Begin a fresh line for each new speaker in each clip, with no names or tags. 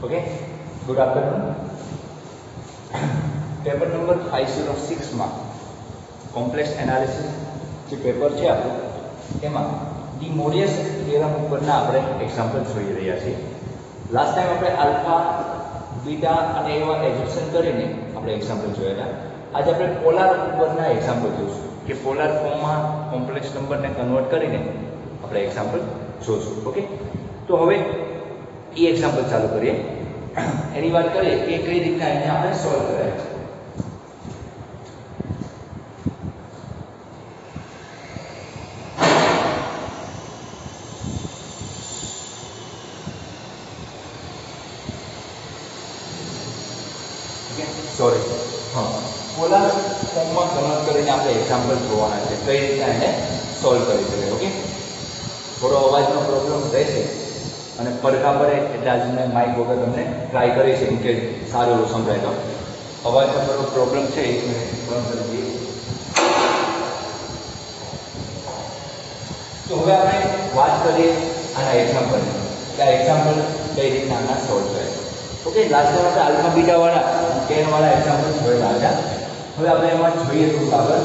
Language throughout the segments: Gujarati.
Okay, good afternoon. Paper number 506 में कॉम्प्लेक्स एनालिसिस जो पेपर है આપણું એમાં ડી મોરિયસ થિયરમ ઉપરના આપણે એક્ઝામ્પલ જોઈ રહ્યા છીએ. લાસ્ટ ટાઈમ આપણે આલ્ફા બીટા અને એવા એજ્યુકેશન કરીને આપણે એક્ઝામ્પલ જોયા હતા. આજે આપણે પોલાર ઉપરના એક્ઝામ્પલ જોઈશું કે પોલાર ફોર્મમાં કોમ્પ્લેક્સ નંબરને કન્વર્ટ કરીને આપણે એક્ઝામ્પલ જોઈશું. ઓકે, તો હવે એ એક્ઝામ્પલ ચાલુ કરીએ. એની વાત કરીએ કે કઈ રીતના એને આપણે સોલ્વ કરાય છે. સોરી, હા, પોલાર ફોર્મમાં કન્વર્ટ કરીને આપણે એક્ઝામ્પલ જોવાના છે કઈ રીતના એને સોલ્વ કરી શકાય. ઓકે, થોડો અવાજનો પ્રોબ્લેમ રહેશે અને પડઘા પડે એટલે આજે મેં માઇક વગર તમને ટ્રાય કરી છે કે સારું એવું સંભળાય. તો અવાજનો થોડો પ્રોબ્લેમ છે, એક મિનિટ બંધ કરી દઈએ. તો હવે આપણે વાત કરીએ આના એક્ઝામ્પલની કે આ એક્ઝામ્પલ કઈ રીતના આના સોલ્વ કરે. ઓકે, લાસ્ટ ટાઈમ આપણે આલ્ફા બીટા વાળા કેન વાળા એક્ઝામ્પલ જોયેલા હતા. હવે આપણે એમાં જોઈએ થોડું આગળ.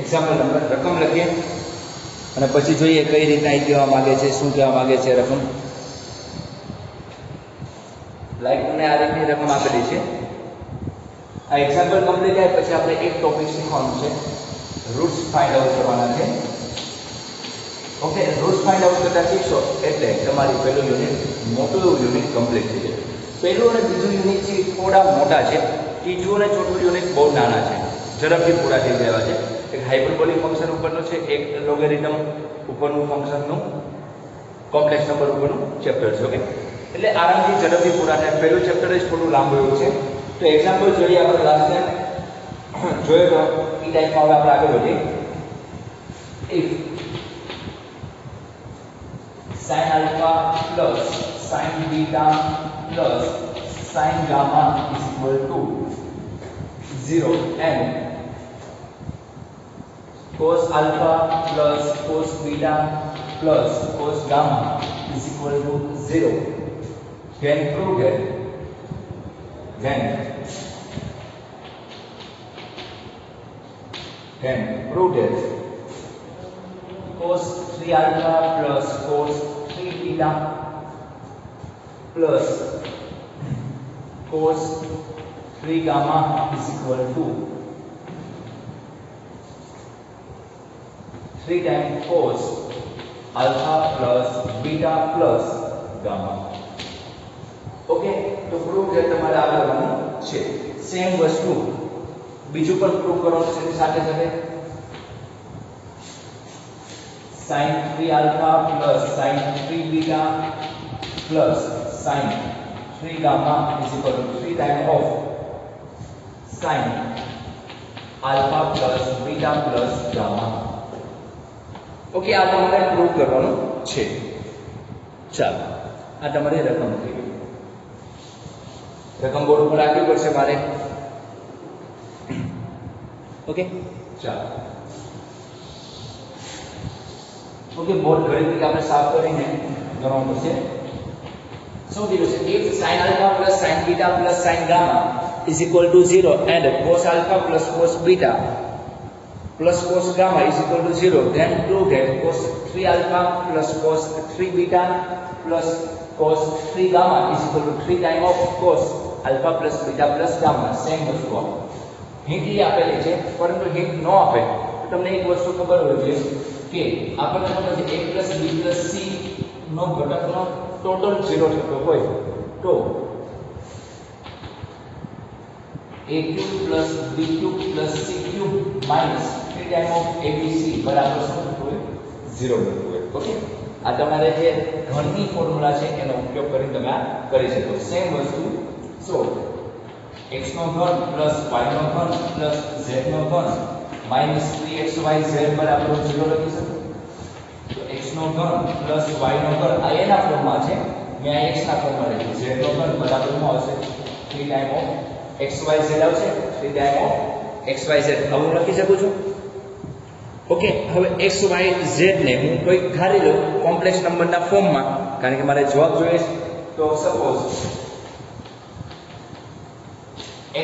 એક્ઝામ્પલ નંબર રકમ લખીએ અને પછી જોઈએ કઈ રીતના એ કહેવા માંગે છે, શું કહેવા માંગે છે. રકમ લાઈક મને આ રીતની રકમ આપેલી છે. આ એક્ઝામ્પલ કમ્પ્લીટ થાય પછી આપણે એક ટોપિક શીખવાનું છે, રૂટ્સ ફાઇન્ડ આઉટ કરવાના છે. ઓકે, રૂટ્સ ફાઇન્ડ આઉટ કરતા શીખશો એટલે તમારી પહેલું યુનિટ મોટું એવું યુનિટ કમ્પ્લીટ થઈ જાય. પહેલું અને બીજું યુનિટ છે થોડા મોટા છે, ત્રીજું અને ચોથું યુનિટ બહુ નાના છે, ઝડપથી પૂરા થઈ ગયા છે. એક હાઇપરબોલિક ફંક્શન ઉપરનું છે, એક લોગેરિધમ ઉપરનું ફંક્શનનું કોમ્પ્લેક્સ નંબર ઉપરનું ચેપ્ટર છે. ઓકે, એટલે આરામથી ઝડપથી પૂરા થાય. પહેલું ચેપ્ટર જ થોડું લાંબુ એવું છે. તો એક્ઝામ્પલ જોઈએ આપણે લાસ્ટ ટાઈમ જોયો તો એ ટાઈપમાં હવે આપણે આગળ વધીએ. If sin alpha plus sin beta plus sin gamma is equal to 0 and cos alpha plus cos beta plus cos gamma is equal to 0, then prove that cos 3 alpha plus cos 3 beta plus cos 3 gamma is equal to 3 times cos alpha plus beta plus gamma. Okay, તો પ્રૂફ જે તમારે આ કરવાનું છે. સેમ વસ્તુ બીજું પણ પ્રૂફ કરવાનું છે સાથે સાથે. sin 3 alpha plus sin 3 beta plus sin 3 gamma is equal to 3 times of sin alpha plus beta plus gamma. Okay, આ તમારે પ્રૂવ કરવાનું છે. ચાલો, આ તમારી રકમ થઈ ગઈ. રકમ બોર્ડ ઉપર રાખવી પડશે મારે. ઓકે, ચાલો. ઓકે, બોર્ડ ઘણી રીતે આપણે સાફ કરીને ગણવાનું પડશે. શું કીધું છે? if sin alpha plus sin beta plus sin gamma is equal to 0 and cos alpha plus cos beta plus cos gamma is equal to 0, then prove that cos 3 alpha plus cos 3 beta plus cos 3 gamma is equal to 3 times of cos alpha plus beta plus gamma. Same વસ્તુ આપો. હિન્ટ એ આપેલી છે, પરંતુ હિન્ટ ન આપે તો તમને એક વસ્તુ ખબર હોય છે કે આપણને ખબર છે a plus b plus c નો ઘટકનો ટોટલ 0 થતો હોય તો a cube plus b cube plus c cube minus 3 times of abc બરાબર શું થતું હોય? 0 થતું હોય. ઓકે, આ તમારે જે ઘનની ફોર્મ્યુલા છે એનો ઉપયોગ કરીને તમે આ કરી શકો. સેમ વસ્તુ. સો x નો ઘન પ્લસ y નો ઘન પ્લસ z નો ઘન minus 3xyz બરાબર 0 લખી શકો. નો ઘન પ્લસ y નો ઘન આ એના ફોર્મમાં છે, મેં આ x ના ફોર્મમાં લખ્યું. z નો ઘન બરાબર શું આવશે? 3 ટાઈમ ઓફ xyz આવશે. 3 ટાઈમ ઓફ xyz આવું લખી શકું છું. ઓકે, હવે xyz ને હું કોઈ ધારી લઉં કોમ્પ્લેક્સ નંબરના ફોર્મમાં, કારણ કે મારે જવાબ જોઈએ છે. તો સપોઝ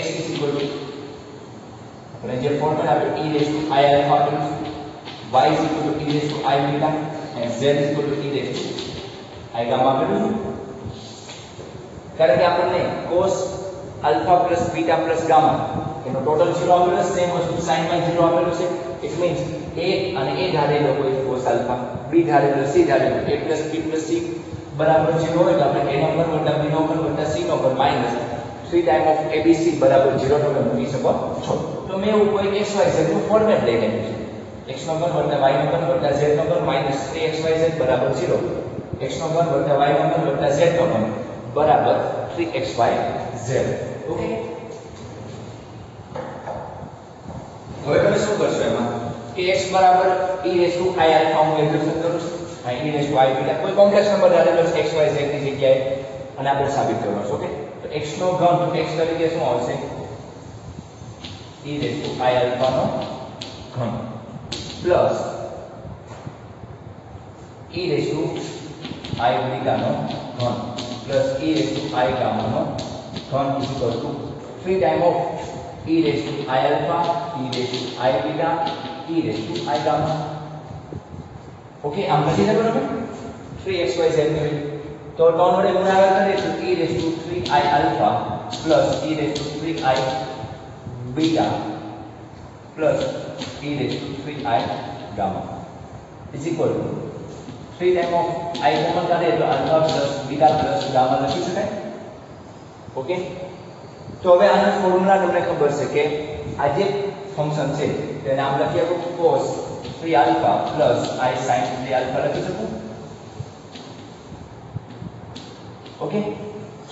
x આપણે જે ફોર્મ્યુલા આપ્યો e raised to i alpha આપ્યું, y is equal to e raised to i beta and z is equal to e raised to i gamma આપ્યું. કારણ કે આપણને cos alpha plus beta plus gamma એનો ટોટલ 0 આપેલો, સેમ વસ્તુ sin માં 0 આપેલું છે. ઇટ મીન્સ a અને a ધારેલો કોઈ cos alpha, b ધારેલો, c ધારેલો, a plus b plus c બરાબર 0 હોય તો આપણે a નો ઘન વત્તા b નો ઘન વત્તા c નો ઘન માઈનસ 3 ટાઈમ ઓફ abc બરાબર 0 તમે મૂકી શકો છો. તો મેં એવું કોઈ xyz નું ફોર્મેટ લઈ લીધું છે. x નો ઘન વત્તા y નો ઘન વત્તા z નો ઘન માઈનસ 3xyz બરાબર 0, x નો ઘન વત્તા y નો ઘન વત્તા z નો ઘન બરાબર 3xyz. ઓકે, હવે તમે શું કરશો એમાં કે x બરાબર e raised to i alpha હું એક્સપ્રેશન કરું છું, આ e raised to i beta કોઈ કોમ્પ્લેક્સ નંબર ધારેલો છે xyz ની જગ્યાએ અને આપણે સાબિત કરવાનું છે. ઓકે, તો x નો ઘન x તરીકે શું આવશે? e raised to i alpha નો ઘન plus e raised to i beta નો ઘન plus e raised to i gamma નો ઘન is equal to 3 time of e raised to i alpha, e raised to i beta, e raised to i gamma. Okay, આમ લખી શકો તમે 3xyz ની તો 3 વડે ગુણાકાર કરીએ તો e raised to 3i alpha plus e raised to 3i beta plus e raised to 3i gamma is equal to 3 time of i common કાઢીએ તો alpha plus beta plus gamma લખી શકાય. ઓકે, તો હવે આનો ફોર્મ્યુલા તમને ખબર છે કે આ જે ફંક્શન છે તેને નામ લખીએ તો cos 3 alpha plus i sin 3 alpha લખી શકું. ઓકે,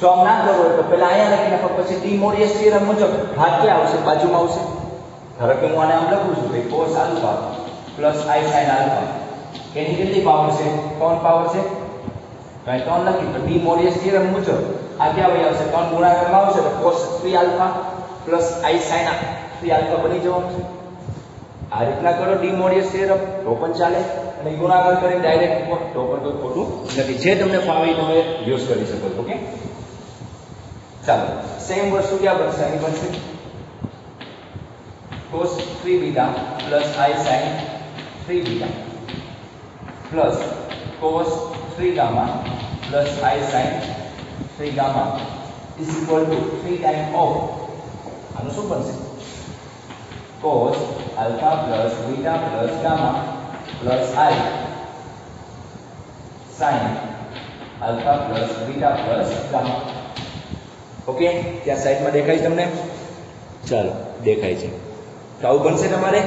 જો આમ ના કરવો હોય તો પહેલા અહીંયા લખી નાખો, પછી ડી મોરિયસ થિયરમ મુજબ ભાગ ક્યાં આવશે? બાજુમાં આવશે. ધારો કે હું આને આમ લખું છું કે cos alpha plus i sin alpha એની કેટલી પાવર છે? 3 પાવર છે. તો અહીં 3 લખી તો ડી મોરિયસ થિયરમ મુજબ આ ક્યાં વહી આવશે? 3 ગુણાકારમાં આવશે તો cos 3 alpha plus i sin 3 alpha બની જવાનું છે. આ રીતના કરો ડી મોરિયસ થિયરમ તો પણ ચાલે, અને ગુણાકાર કરીને ડાયરેક્ટ તો પણ કોઈ ખોટું નથી. જે તમને ફાવે તમે યુઝ કરી શકો છો. ઓકે, ચાલો સેમ વસ્તુ ક્યાં બનશે? અહીં બનશે cos 3 beta plus i sin 3 beta plus cos 3 gamma plus i sin 3 gamma is equal to 3 times of આનું શું બનશે? cos alpha plus beta plus gamma plus i sin alpha plus beta plus gamma. Okay, ત્યાં સાઈડમાં દેખાય તમને? ચાલો, દેખાય છે. તો આવું બનશે તમારે.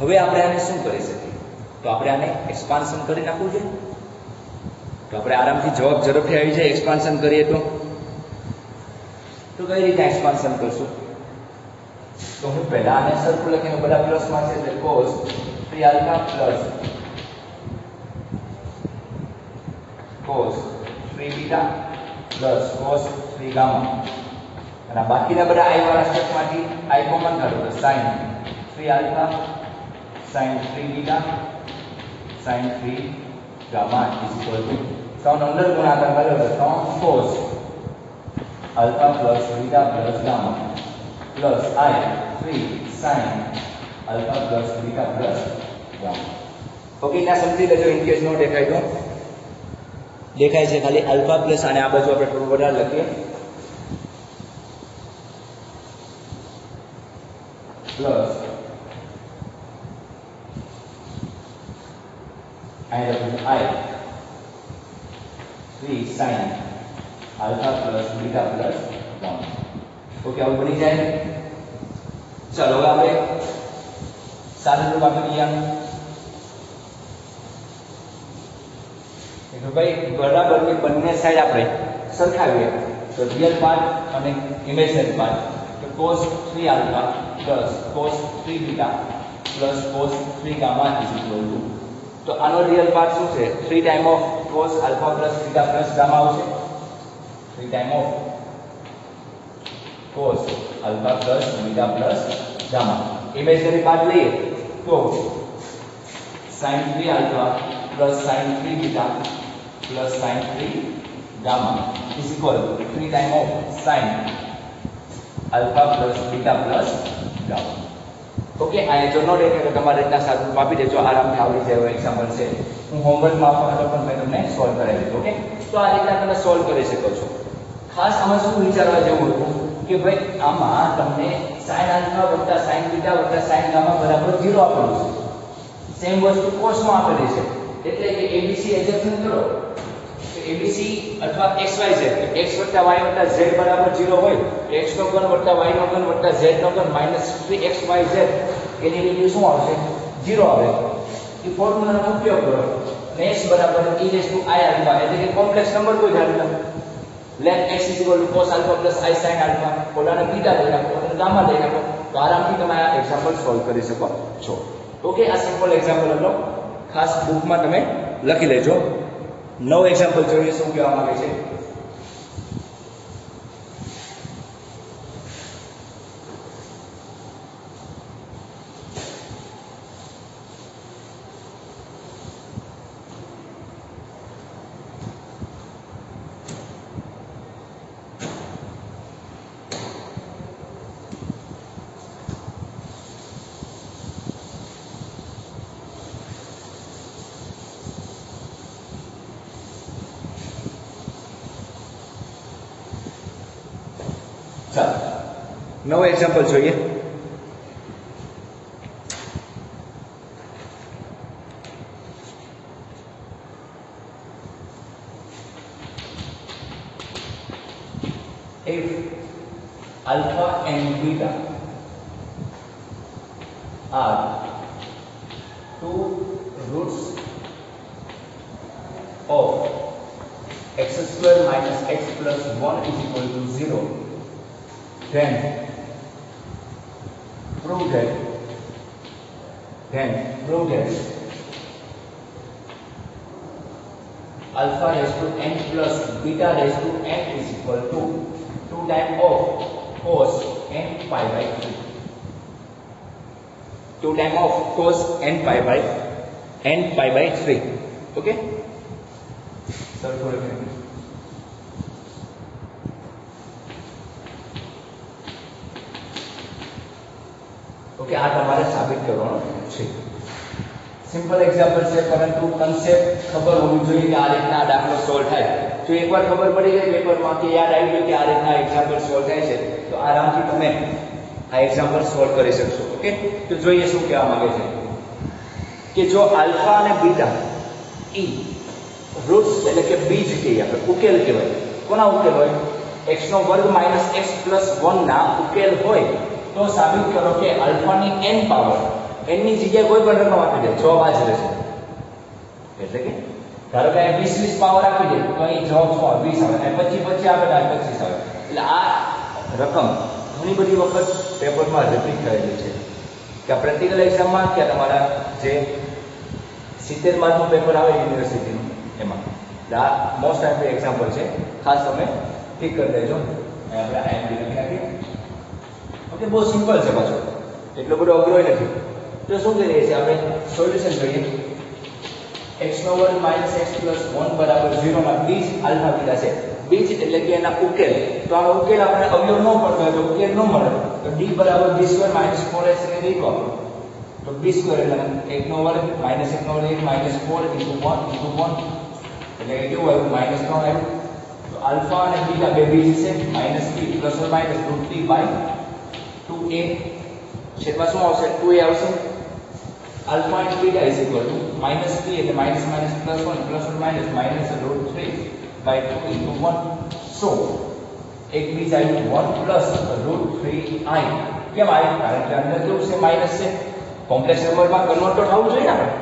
હવે આપણે આને શું કરી શકીએ? તો આપણે આને એક્સપાન્શન કરી નાખવું છે. તો આપણે આરામથી જવાબ ઝડપથી આવી જાય એક્સપાન્શન કરીએ તો કઈ રીતે એક્સપાન્શન કરશું? તો હું પહેલા આને સરખું લખીને બધા પ્લસમાં છે એટલે cos 3 alpha plus cos 3 beta plus cos 3 gamma, અને બાકીના બધા i વાળા સ્ટેપમાંથી i કોમન કાઢો તો sin 3 alpha sin 3 beta sin 3 gamma is equal to 3 અંદર ગુણાકાર કર્યો તો 3 cos alpha plus beta plus gamma plus I 3 sin alpha plus beta plus gamma. Okay, ના સમજી લેજો. ઇન કેસ નો દેખાય તો દેખાય છે ખાલી alpha plus અને આ બાજુ આપણે થોડું વધારે લખીએ plus I લખું I 3 sin alpha plus beta plus gamma. Okay, આવું બની જાય. ચાલો હવે આપણે સાદું રૂપ આપી દઈએ. તો ભાઈ બરાબર કે બંને સાઈડ આપણે સરખાવીએ તો રિયલ પાર્ટ અને ઇમેજનરી પાર્ટ તો cos 3 alpha plus cos 3 beta plus cos 3 gamma is equal to તો આનો રિયલ પાર્ટ શું છે? 3 time of cos alpha plus beta plus gamma આવશે. 3 time of cos alpha plus beta plus gamma. Imaginary part લઈએ તો sin 3 alpha plus sin 3 beta plus sin 3 gamma is equal to 3 time of sin alpha plus beta plus gamma. Okay, આ જો નો ડેટ એટલે તમારે રીતના સાદું આપી દેજો, આરામથી આવડી જાય એવો એક્ઝામ્પલ છે. હું હોમવર્કમાં આપવાનો પણ મેં તમને સોલ્વ કરાવી દીધું. ઓકે, તો આ રીતના તમે સોલ્વ કરી શકો છો. ખાસ આમાં શું વિચારવા જેવું હતું કે ભાઈ આમાં તમને sin આલ્ફા વત્તા sin બીટા વત્તા sin ગામા બરાબર 0 આપેલું છે. સેમ વસ્તુ કોસમાં આપેલી છે. એટલે કે ABC એડજસ્ટમેન્ટ કરો તો ABC અથવા XYZ x વત્તા y વત્તા z બરાબર 0 હોય તો x નો ઘન વત્તા y નો ઘન વત્તા z નો ઘન માઈનસ 3xyz એની વેલ્યુ શું આવશે? 0 આવે. એ ફોર્મ્યુલાનો ઉપયોગ કરો અને x બરાબર e raised to i alpha એટલે કે કોમ્પ્લેક્સ નંબર કોઈ ધારેલા let x is equal to cos alpha plus i sin alpha ઓલાને બીટા લઈ નાખો અને ગામા લઈ નાખો તો આરામથી તમે આ એક્ઝામ્પલ સોલ્વ કરી શકો છો. ઓકે, આ સિમ્પલ એક્ઝામ્પલ હતો. ખાસ બુકમાં તમે લખી લેજો. નવો એક્ઝામ્પલ જોઈએ શું કહેવા માંગે છે. ચાલો નવો એક્ઝામ્પલ જોઈએ. if alpha and beta are two roots of x square minus x plus 1 is equal to 0, then prove that alpha raised to n plus beta raised to n is equal to 2 times of cos n pi by 3. 2 times of cos n pi by 3. Okay, so okay, આ તમારે સાબિત કરવાનું છે. સિમ્પલ એક્ઝામ્પલ છે પરંતુ કન્સેપ્ટ ખબર હોવી જોઈએ કે આ રીતના આ દાખલો સોલ્વ થાય. જો એકવાર ખબર પડી જાય પેપરમાં કે યાદ આવી ગયું કે આ રીતના એક્ઝામ્પલ સોલ્વ થાય છે તો આરામથી તમે આ એક્ઝામ્પલ સોલ્વ કરી શકશો. ઓકે, તો જોઈએ શું કહેવા માંગે છે કે જો આલ્ફા અને બીટા ઈ રૂટ્સ એટલે કે બીજ કહીએ આપણે, ઉકેલ કહેવાય. કોના ઉકેલ હોય? x નો વર્ગ માઈનસ x પ્લસ 1 ના ઉકેલ હોય તો સાબિત કરો કે આલ્ફાની n પાવર n ની જગ્યાએ કોઈ પણ રકમ આપી દે, જવાબ આ જ રહેશે. એટલે કે ધારો કે 20 પાવર આપી દે તો અહીં જવાબ 20 આવે, અને 25 આપે તો 25 આવે. એટલે આ રકમ ઘણી બધી વખત પેપરમાં રિપીટ થયેલી છે કે પ્રેક્ટિકલ એક્ઝામમાં કે તમારા જે 70 માર્કનું પેપર આવે યુનિવર્સિટીનું એમાં. આ મોસ્ટ ટાઈમ એક્ઝામ્પલ છે, ખાસ તમે ઠીક કરી દેજો. આપણે IMP લખી નાખીએ. ઓકે, બહુ સિમ્પલ છે પાછો, એટલો બધો અઘરો નથી. તો શું કરીએ છીએ આપણે? સોલ્યુશન જોઈએ. x નો વર્ગ માઈનસ x પ્લસ 1 બરાબર 0 ના બીજ આલ્ફા બીટા છે. બીજ એટલે કે એના ઉકેલ. તો આનો ઉકેલ આપણે અવયવ ન પડતો હોય તો ઉકેલ ન મળે તો d બરાબર b સ્ક્વેર માઈનસ 4x ને રીતો આપો તો b સ્ક્વેર એટલે 1 નો વર્ગ માઈનસ 1 નો વર્ગ માઈનસ 4 into 1 એટલે કે કેવું આવ્યું? માઈનસ 3 આવ્યું. તો આલ્ફા અને બીટા બે બીજ છે, minus b plus or minus √3/2a છેદમાં શું આવશે? 2a આવશે. alpha and beta is equal to minus 3 એટલે minus minus plus 1 plus or minus minus √3/2 into 1. So એક બીજ આવ્યું 1 plus √3i. કેમ આવ્યું? કારણ કે અંદર કેવું છે? માઈનસ છે. કોમ્પ્લેક્સ નંબરમાં કન્વર્ટ તો થવું જોઈએ ને આપણે.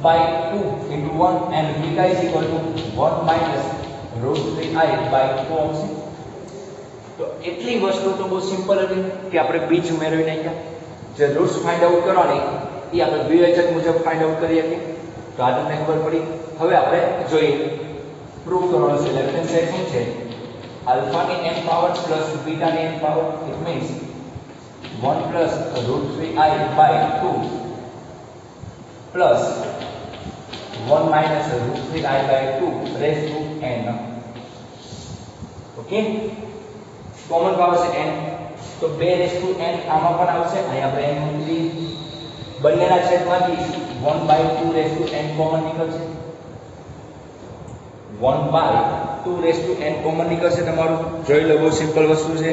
by 2 into 1 and beta is equal to 1 minus √3i/2 આવશે. તો એટલી વસ્તુ તો બહુ સિમ્પલ હતી કે આપણે બીજ ઉમેરવી નાખ્યા. જે રૂટ્સ ફાઇન્ડ આઉટ કરવાની એ આપણે વિવેચક મુજબ ફાઇન્ડ આઉટ કરી શકીએ. તો આ તમને ખબર પડી. હવે આપણે જોઈએ પ્રૂવ કરવાનું છે. લેફ્ટ હેન્ડ સાઈડ શું છે? આલ્ફાની n પાવર પ્લસ બીટાની n power. It means 1 plus √3i by 2 plus 1 minus √3i by 2 raise to n. Okay, common power છે n, તો 2 રેઝ ટુ n આમાં પણ આવશે. અહીં આપણે n મૂકી બંનેના છેદમાંથી 1 by 2 raise to n common નીકળશે. 1 by 2 raise to n common નીકળશે તમારું. જોઈ લો, બહુ સિમ્પલ વસ્તુ છે.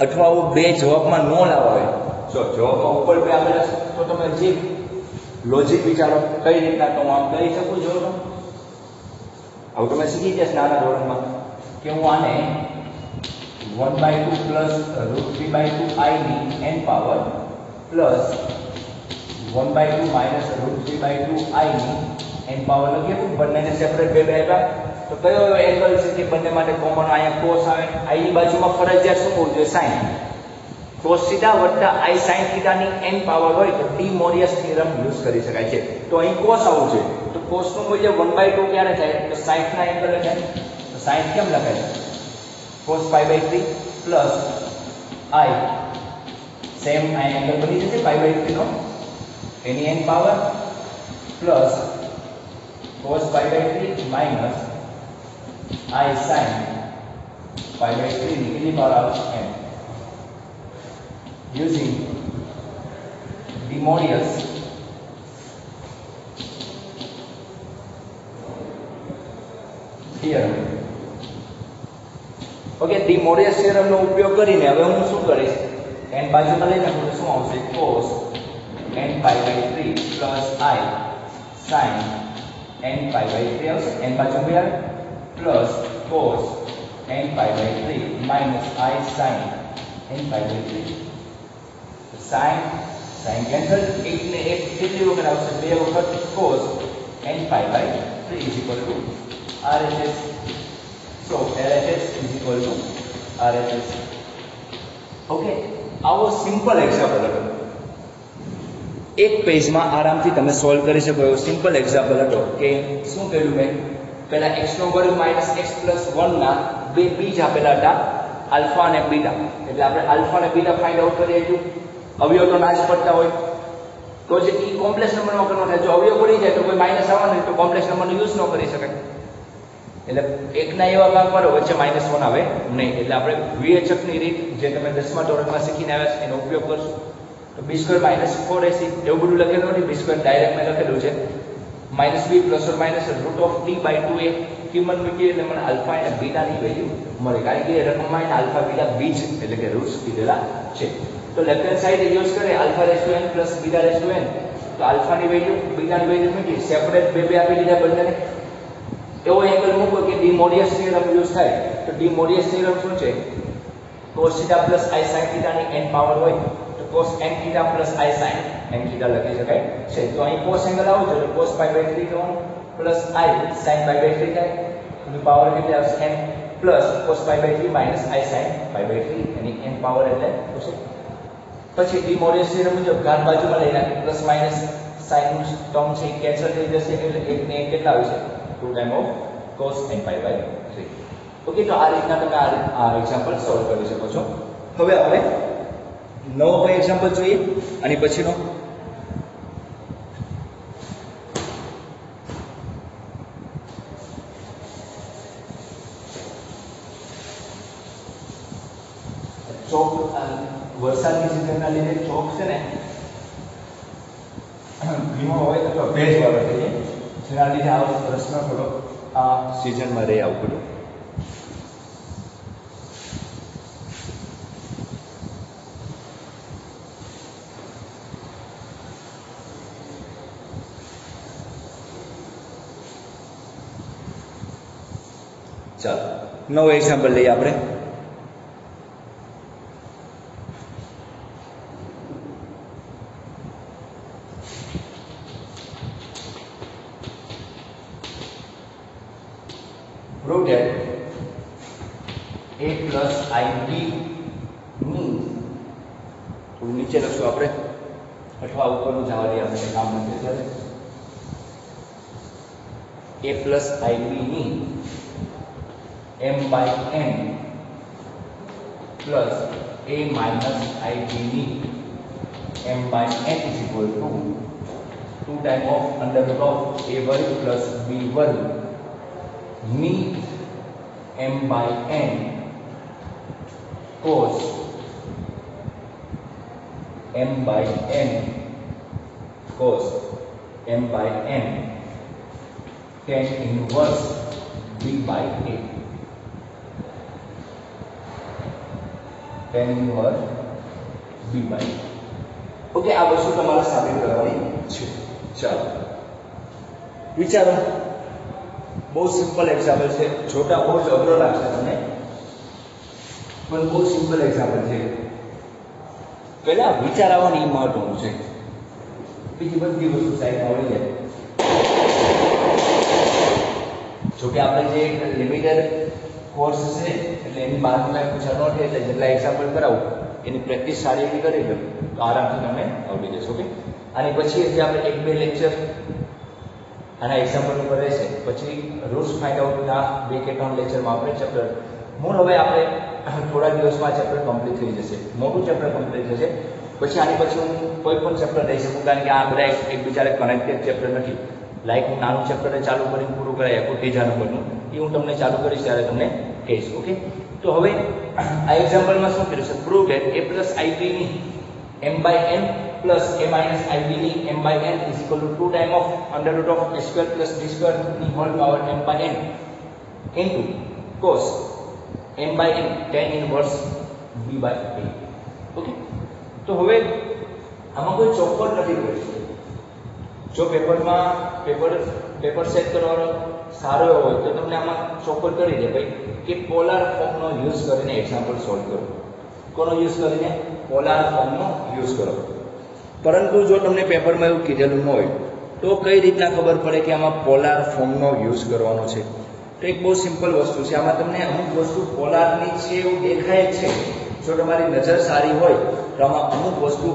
અથવા આવું બે જવાબમાં નો લાવવા હોય, જો જવાબમાં ઉપર બે આપેલા છે તો તમે જે લોજિક વિચારો કઈ રીતના તો હું આમ કરી શકું છું. આવું તમે શીખી ગયા નાના ધોરણમાં કે હું આને 1 બાય 2 પ્લસ √3 બાય 2i ની n power plus 1 by 2 minus √3 by 2i ની n પાવર લખી શકું. બંનેને સેપરેટ બે બે આપ્યા તો કયો એવો એંગલ છે કે બંને માટે કોમન? અહીંયા cos આવે. i ની બાજુમાં ફરજિયાત શું હોવું જોઈએ? sin. cos થીટા વત્તા i sin થીટા ની n પાવર હોય તો ડી મોરિયસ થિયરમ યુઝ કરી શકાય છે. તો અહીં cos આવું છે તો cos નું મૂલ્ય 1/2 ક્યારે થાય? તો sin ના એંગલે થાય. તો sin કેમ લખાય? cos pi/3 plus i same આ એંગલ બની જશે pi/3 નો એની n power plus cos pi/3 minus i sin pi/3 ની કેટલી પાવર આવશે? n. using De Moivre's theorem. Okay, De Moivre's theorem નો ઉપયોગ કરીને હવે હું શું કરીશ? n બાજુમાં લઈને તો શું આવશે? cos n pi/3 plus i sin n pi/3 આવશે. n બાજુ બે આવે plus cos n pi/3 minus i sin n pi/3. sin cancel, એક ને એક કેટલી વખત આવશે? બે વખત cos n pi/3 is equal to RHS. So LHS is equal to RHS. Okay, આવો સિમ્પલ એક્ઝામ્પલ હતો. એક પેજમાં આરામથી તમે સોલ્વ કરી શકો એવો સિમ્પલ એક્ઝામ્પલ હતો કે શું કર્યું મેં? પહેલા x નો વર્ગ માઇનસ x પ્લસ 1 ના બે બીજ આપેલા હતા, આલ્ફા અને બીટા. એટલે આપણે આલ્ફા અને બીટા ફાઇન્ડ આઉટ કરીએ છીએ. અવયવ તો ના જ પડતા હોય તો જ ઈ કોમ્પ્લેક્સ નંબરમાં કન્વર્ટ થાય. જો અવયવ પડી જાય તો કોઈ માઇનસ આવવાનું તો કોમ્પ્લેક્સ નંબરનો યુઝ ન કરી શકાય. એટલે એકના એવા ભાગ પર વચ્ચે -1 આવે નહીં. એટલે આપણે વિવેચકની રીત જે તમે 10મા ધોરણમાં શીખીને આવ્યા છે એનો ઉપયોગ કરશું. તો b² - 4ac એવું બધું લખેલું નથી. b² ડાયરેક્ટ મેં લખેલું છે -b ± √t/2a. કિંમત મૂકી એટલે મને આલ્ફા અને બીટાની વેલ્યુ મળે, કારણ કે એ રકમમાં આલ્ફા બીટા બીજ એટલે કે રૂટ્સ કીધેલા છે. તો લેફ્ટ હેન્ડ સાઈડ યુઝ કરે α⁴n પ્લસ β⁴n. તો આલ્ફાની વેલ્યુ બીટાની વેલ્યુ મૂકી સેપરેટ બે બે આપી દીધા બંનેને. એવો એંગલ મૂકો કે ડી મોરિયસ થિયરમ યુઝ થાય. તો ડી મોરિયસ થિયરમ શું છે? cos θ પ્લસ i sin θ ની n પાવર હોય તો cos n θ plus i sin n θ લખી શકાય છે. તો અહીં cos એંગલ આવું છે તો cos pi/3 થવાનું પ્લસ i sin pi/3 થાય. એની પાવર કેટલી આવશે? n plus cos pi/3 minus i sin pi/3 any n power એટલે થશે. પછી ડી મોરિયસ થિયરમ મુજબ ઘાત બાજુમાં લઈ નાખી પ્લસ માઇનસ sin નું ટર્મ છે કેન્સલ થઈ જશે એટલે એક ને એક કેટલા આવશે? 2 time of cos n pi/3. Okay, તો આ રીતના તમે આ એક્ઝામ્પલ સોલ્વ કરી શકો છો. હવે આપણે નવો કોઈ એક્ઝામ્પલ જોઈએ અને પછીનો ચોક. વરસાદની સિઝનના લીધે ચોક છે ને ભીનો હોય અથવા ભેજવાળો થઈ જાય, જેના લીધે આવો પ્રશ્ન થોડો આ સિઝનમાં રહે આવું બધું. ચાલો નવો એક્ઝામ્પલ લઈએ આપણે. Prove that a plus ib means, થોડું નીચે લખશું આપણે, अथवा ઉપરનું જવા દઈએ આપણે કામ નથી ત્યારે a plus ib ની m/n plus a minus ib ની m/n is equal to 2 times of under root of a वर्ग plus b वर्ग ની m/n cos m/n cos m/n tan inverse b by a tan inverse b by a okay आ वस्तु તમારે સાબિત કરવાની છે ચાલો વિચારો બહુ સિમ્પલ એક્ઝામ્પલ છે છોટા બહુ જ અઘરો લાગશે તમને પણ બહુ સિમ્પલ એક્ઝામ્પલ છે પહેલા વિચાર આવવાની મહત્વનું છે બીજી બધી વસ્તુ સાઈડમાં આવડી જાય જોકે આપણે જે લિમિટેડ કોર્સ છે એટલે એની બહારના પૂછા નોટ એટલે જેટલા એક્ઝામ્પલ કરાવું એની પ્રેક્ટિસ સારી એવી કરી દો તો આરામથી તમને આવડી જશે ઓકે અને પછી જે આપણે એક બે લેક્ચર આના એક્ઝામ્પલ ઉપર રહેશે પછી રૂટ્સ ફાઇન્ડ આઉટના 2 કે 3 લેક્ચરમાં આપણે ચેપ્ટર મૂળ હવે આપણે થોડા દિવસમાં ચેપ્ટર કમ્પ્લીટ થઈ જશે મોટું ચેપ્ટર કમ્પ્લીટ થશે પછી આની પછી હું કોઈ પણ ચેપ્ટર લઈ શકું કારણ કે આ બધા એકબીજાને કનેક્ટેડ ચેપ્ટર નથી લાઈક હું નાનું ચેપ્ટર ચાલુ કરીને પૂરું કરાય આખું ત્રીજા નંબરનું એ હું તમને ચાલુ કરીશ ત્યારે તમને કહીશ ઓકે તો હવે આ એક્ઝામ્પલમાં શું કર્યું છે prove that a plus ib ની m/n plus a minus ib ની m/n is equal to 2 times of under root of a square plus b square ની whole power m/n into cos m/n tan inverse b by a okay તો હવે આમાં કોઈ ચોક્કસ નથી કર્યું જો પેપર સેટ કરવાનો સારો હોય તો તમને આમાં ચોક્કસ કરી દે ભાઈ કે પોલાર ફોર્મનો યુઝ કરીને એક્ઝામ્પલ સોલ્વ કરો કોનો યુઝ કરીને પોલાર ફોર્મનો યુઝ કરો પરંતુ જો તમને પેપરમાં એવું કીધેલું ન હોય તો કઈ રીતના ખબર પડે કે આમાં પોલાર ફોર્મનો યુઝ કરવાનો છે તો એક બહુ સિમ્પલ વસ્તુ છે આમાં તમને અમુક વસ્તુ પોલારની છે એવું દેખાય છે જો તમારી નજર સારી હોય તો આમાં અમુક વસ્તુ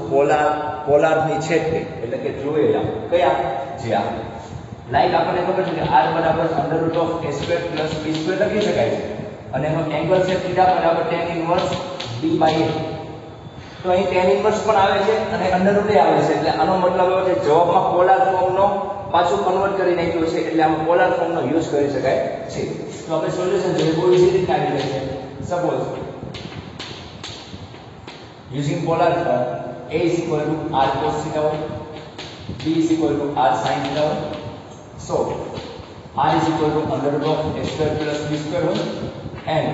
પોલારની છે એટલે કે જોયેલા કયા જે આ લાઈક આપણને ખબર છે કે r બરાબર under root of a square plus b square લખી શકાય છે અને એનો એંગલ છે θ બરાબર tan inverse b by a તો અહીં tan inverse પણ આવે છે અને under root આવે છે એટલે આનો મતલબ એવો છે જવાબમાં પોલાર ફોર્મનો પાછું કન્વર્ટ કરી નાખ્યું છે એટલે આમાં પોલાર ફોર્મનો યુઝ કરી શકાય છે તો આપણે સોલ્યુશન જોઈએ બહુ ઈઝી રીતે આવી જાય છે suppose using polar form a is equal to r cos theta b is equal to r sin theta so r is equal to under root of a square plus b square and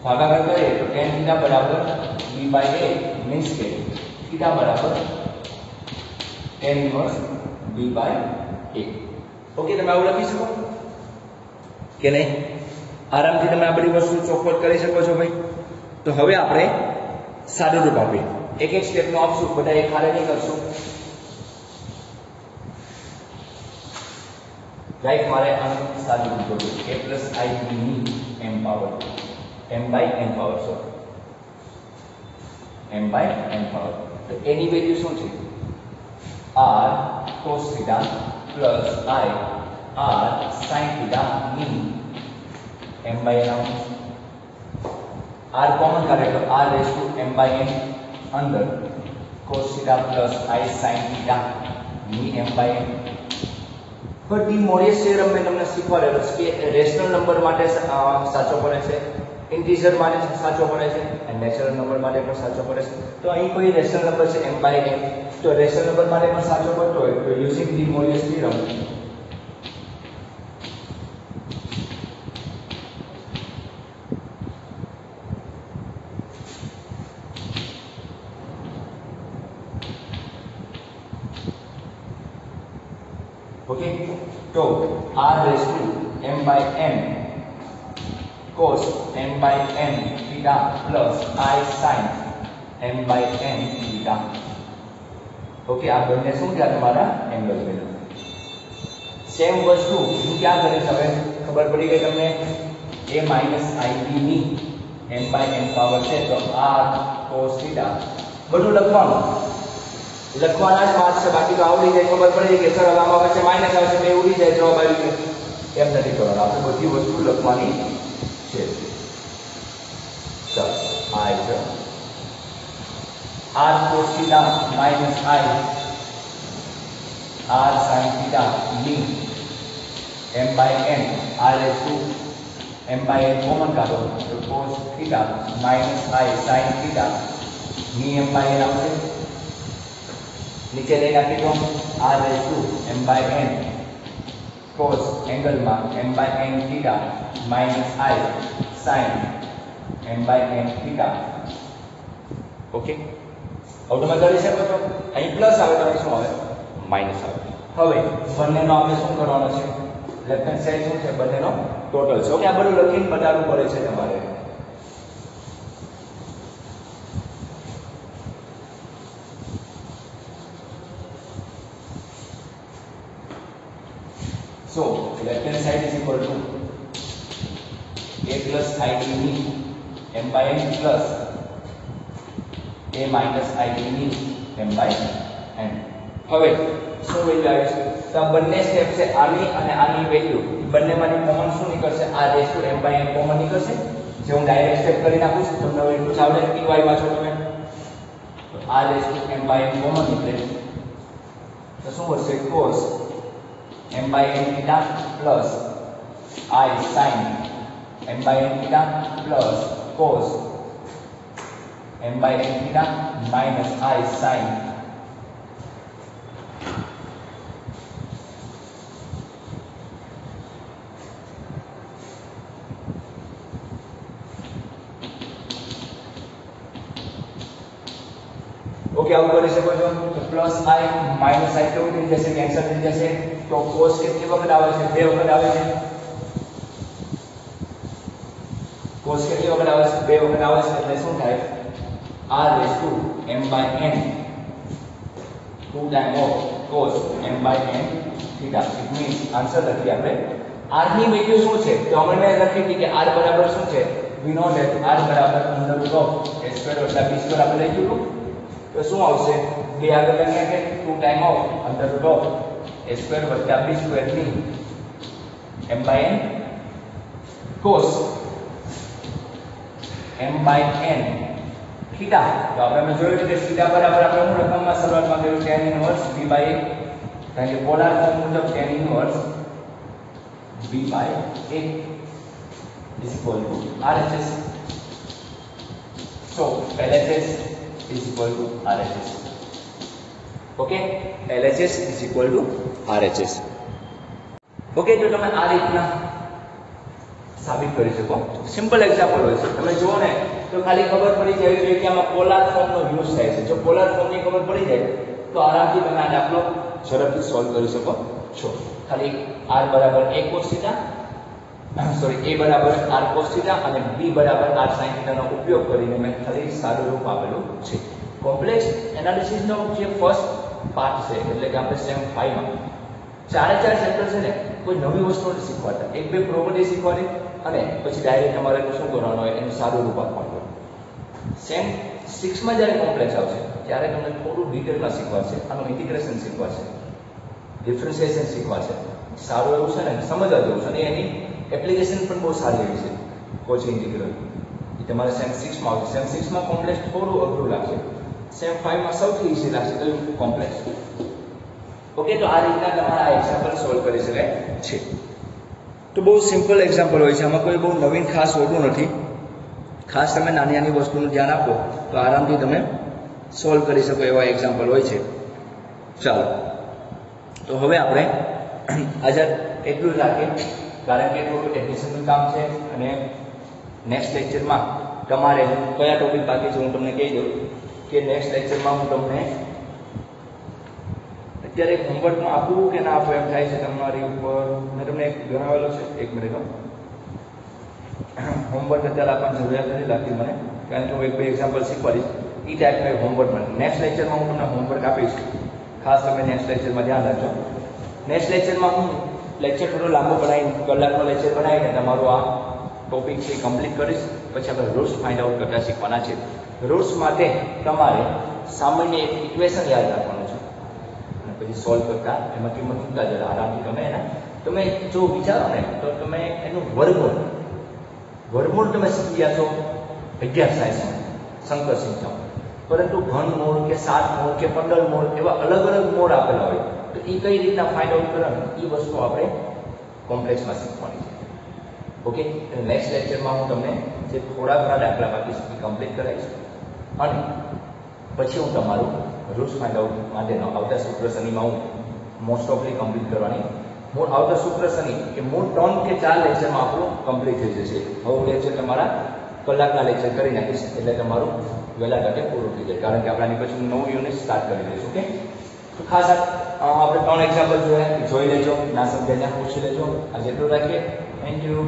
ભાગાકાર કરીએ તો tan theta બરાબર b by a means કે theta બરાબર tan inverse b by a okay તમે આવું લખી શકો કે નહીં આરામથી તમે આ બધી વસ્તુ ચોક્કસ કરી શકો છો ભાઈ તો હવે આપણે સાદું રૂપ આપીએ એક એક સ્ટેપનો આપશું બધા એક હારે નહીં કરશું રાઈટ મારે આનું સાદું રૂપ કરવું a plus ib ની m power m by n power sorry m by n power તો એની વેલ્યુ શું છે r cos theta plus I r sin theta ની m by n r common करे तो r raised to m by n under cos theta plus I sin theta ની m by n पर डी મોરિયસ થિયરમ મેં તમને શીખવાડેલો છે કે રેશનલ નંબર માટે સાચો પડે છે ઇન્ટીજર માટે સાચો પડે છે અને નેચરલ નંબર માટે પણ સાચો પડે છે તો અહીં કોઈ રેશનલ નંબર છે m by n તો રેશનલ નંબર માટે પણ સાચો પડતો હોય તો using D Moivre's theorem okay तो r raised to m by n cos m by n theta plus I sin m by n theta okay आप બંને શું થયા તમારા એંગલ બન્યા સેમ વસ્તુ હું क्या કરીશ હવે ખબર પડી ગઈ તમને a minus ib ની m by n પાવર છે તો r cos theta બધું લખવાનું લખવાના જ માર્ક્સ છે, બાકી તો આવડી જાય, ખબર પડી જાય કે સર આમાં વચ્ચે માઇનસ આવશે બે ઉડી જાય જવાબ આવી ગયો, એમ નથી કરવાનું. આપણે બધી વસ્તુ લખવાની છે. ચાલો આ છે r cos theta minus I r sin theta ની m by n r raised to m by n common કાઢો તો cos theta minus I sin theta ની m by n આવશે. નીચે લઈ નાખી દો r raised to m by n cos એંગલમાં m by n theta minus I sin m by n theta. Okay, હવે તમે કરી શકો છો. અહીં પ્લસ આવે તો શું આવે? માઇનસ આવે. હવે બંનેનો આપણે શું કરવાનો છે? લેફ્ટ હેન્ડ સાઈડ શું છે? બંનેનો ટોટલ છે. ઓકે, આ બધું લખીને બતાવવું પડે છે તમારે. So left hand side is equal to a plus id ની m by n plus a minus id ની m by n. હવે શું વેલ્યુ આવે છે? તો બંને સ્ટેપ છે આની અને આની વેલ્યુ બંનેમાંથી કોમન શું નીકળશે? r raised to m by n common નીકળશે. જે હું ડાયરેક્ટ સ્ટેપ કરી નાખું છું, તમને હવે એટલું આવડે py માં છો તમે, તો r raised to m by n common નીકળે તો શું વધશે? cos m by n theta plus I sin m by n theta plus cos m by n theta minus I sin okay, આવું કરી શકો છો. તો પ્લસ I માઇનસ I કેવું થઈ જશે? કેન્સલ થઈ જશે. તો cos કેટલી વખત આવે છે? બે વખત આવે છે. cos કેટલી વખત આવે છે? બે વખત આવે છે. એટલે શું થાય? r raised to m by n 2 times of cos m by n theta. It means answer લખીએ આપણે. r ની વેલ્યુ શું છે? તો અમે મેં લખી હતી કે r બરાબર શું છે? we know that r બરાબર √ of a square વત્તા b સ્ક્વેર આપણે લઈ ગયું. તો શું આવશે? બે આગળ લખીએ કે 2 times of √ of a square વત્તા b સ્ક્વેર ની m by n cos m by n theta. તો આપણે જોયું કે theta બરાબર આપણે શું રકમમાં શરૂઆતમાં કર્યું? tan inverse b by a. કારણ કે પોલાર ફોર્મ મુજબ tan inverse b by a is equal to RHS. So LHS is equal to RHS. Okay, LHS is equal to RHS. Okay, જો તમે આ રીતના સાબિત કરી શકો. સિમ્પલ એક્ઝામ્પલ હોય છે. તમે જુઓ ને તો ખાલી ખબર પડી જાય કે આમાં પોલાર ફોર્મનો યુઝ થાય છે. જો પોલાર ફોર્મની ખબર પડી જાય તો આરામથી તમે આ દાખલો ઝડપથી સોલ્વ કરી શકો છો. ખાલી r બરાબર a cos theta a બરાબર r cos theta અને b બરાબર r sin theta નો ઉપયોગ કરીને મેં ખાલી સારું રૂપ આપેલું છે. કોમ્પ્લેક્સ એનાલિસિસ નો જે ફર્સ્ટ પાર્ટ છે એટલે કે આપણે સેમ 5 માં ચારે ચાર ચેપ્ટર છે ને કોઈ નવી વસ્તુ નથી શીખવાડતા. એક બે પ્રોપર્ટી શીખવાની અને પછી ડાયરેક્ટ તમારે શું કરવાનું હોય એનું સારું રૂપ આપવાનું. સેમ 6 માં જ્યારે કોમ્પ્લેક્સ આવશે ત્યારે તમને થોડું ડિટેલમાં શીખવાડશે. આનું ઇન્ટિગ્રેશન શીખવાડશે, ડિફરન્શિએશન શીખવાડશે. સારું એવું છે ને સમજવા જેવું છે અને એની એપ્લિકેશન પણ બહુ સારી એવી છે. કોચિંગ ઇન્ટિગ્રલ એ તમારે સેમ 6 માં આવશે. સેમ 6 માં કોમ્પ્લેક્સ થોડું અઘરું લાગશે. સેમ 5 માં સૌથી ઈઝી લાગશે તો કોમ્પ્લેક્સ. ઓકે, તો આ રીતના તમારે આ એક્ઝામ્પલ સોલ્વ કરી શકાય છે. તો બહુ સિમ્પલ એક્ઝામ્પલ હોય છે. આમાં કોઈ બહુ નવીન ખાસ હોતું નથી. ખાસ તમે નાની નાની વસ્તુનું ધ્યાન આપો તો આરામથી તમે સોલ્વ કરી શકો એવા એક્ઝામ્પલ હોય છે. ચાલો, તો હવે આપણે આજે એટલું જ રાખીએ કારણ કે થોડું ટેકનિશિયનનું કામ છે અને નેક્સ્ટ લેક્ચરમાં તમારે કયા ટોપિક બાકી છે હું તમને કહી દઉં કે નેક્સ્ટ લેક્ચરમાં હું તમને અત્યારે હોમવર્કમાં આપવું કે ના આપવું એમ થાય છે તમારી ઉપર. મેં તમને એક જણાવેલો છે, એક મિનિટ. હોમવર્ક અત્યારે આપવાની જરૂરિયાત નથી લાગતી મને કારણ કે હું એક બે એક્ઝામ્પલ શીખવાડીશ. એ ટાઈપનું એક હોમવર્ક મને નેક્સ્ટ લેક્ચરમાં હું તમને હોમવર્ક આપીશ. ખાસ તમે નેક્સ્ટ લેક્ચરમાં ધ્યાન રાખજો. નેક્સ્ટ લેક્ચરમાં હું લેક્ચર થોડો લાંબો બનાવીને કલાકનો લેક્ચર બનાવીને તમારું આ ટોપિક છે કમ્પ્લીટ કરીશ. પછી આપણે રૂટ્સ ફાઇન્ડ આઉટ કરતા શીખવાના છે. રૂટ્સ માટે તમારે સામાન્ય એક ઇક્વેશન યાદ રાખવાનું છે. પછી સોલ્વ કરતા એમાં કિંમત મૂકતા જતા આરામથી તમે એના તમે જો વિચારો ને તો તમે એનું વર્ગમૂળ તમે શીખી ગયા છો અગિયાર સાયન્સમાં સંકર સંખ્યાઓ, પરંતુ ઘનમૂળ કે 7 મૂળ કે 15 મૂળ એવા અલગ અલગ મૂળ આપેલા હોય તો એ કઈ રીતના ફાઇન્ડ આઉટ કરવાનું એ વસ્તુ આપણે કોમ્પ્લેક્સમાં શીખવાની છે. ઓકે, નેક્સ્ટ લેક્ચરમાં હું તમને જે થોડા ઘણા દાખલા બાકી છે એ કમ્પ્લીટ કરાવીશ અને પછી હું તમારું રૂટ્સ ફાઇન્ડ આઉટ માટેનો આવતા શુક્ર શનિમાં હું મોસ્ટ ઓફલી કમ્પ્લીટ કરવાની મૂળ આવતા શુક્ર શનિ કે મૂળ 3 કે 4 લેક્ચરમાં આપણું કમ્પ્લીટ થઈ જશે. હવે લેક્ચર તમારા કલાકના લેક્ચર કરી નાખીશ એટલે તમારું વહેલા તકે પૂરું થઈ જાય, કારણ કે આપણે આની પછી નવું યુનિટ સ્ટાર્ટ કરી દઈશું. ઓકે, તો ખાસ આપણે 3 એક્ઝામ્પલ જોઈ લેજો, ના સમજાય પૂછી લેજો. આ જેટલું રાખીએ. Thank you.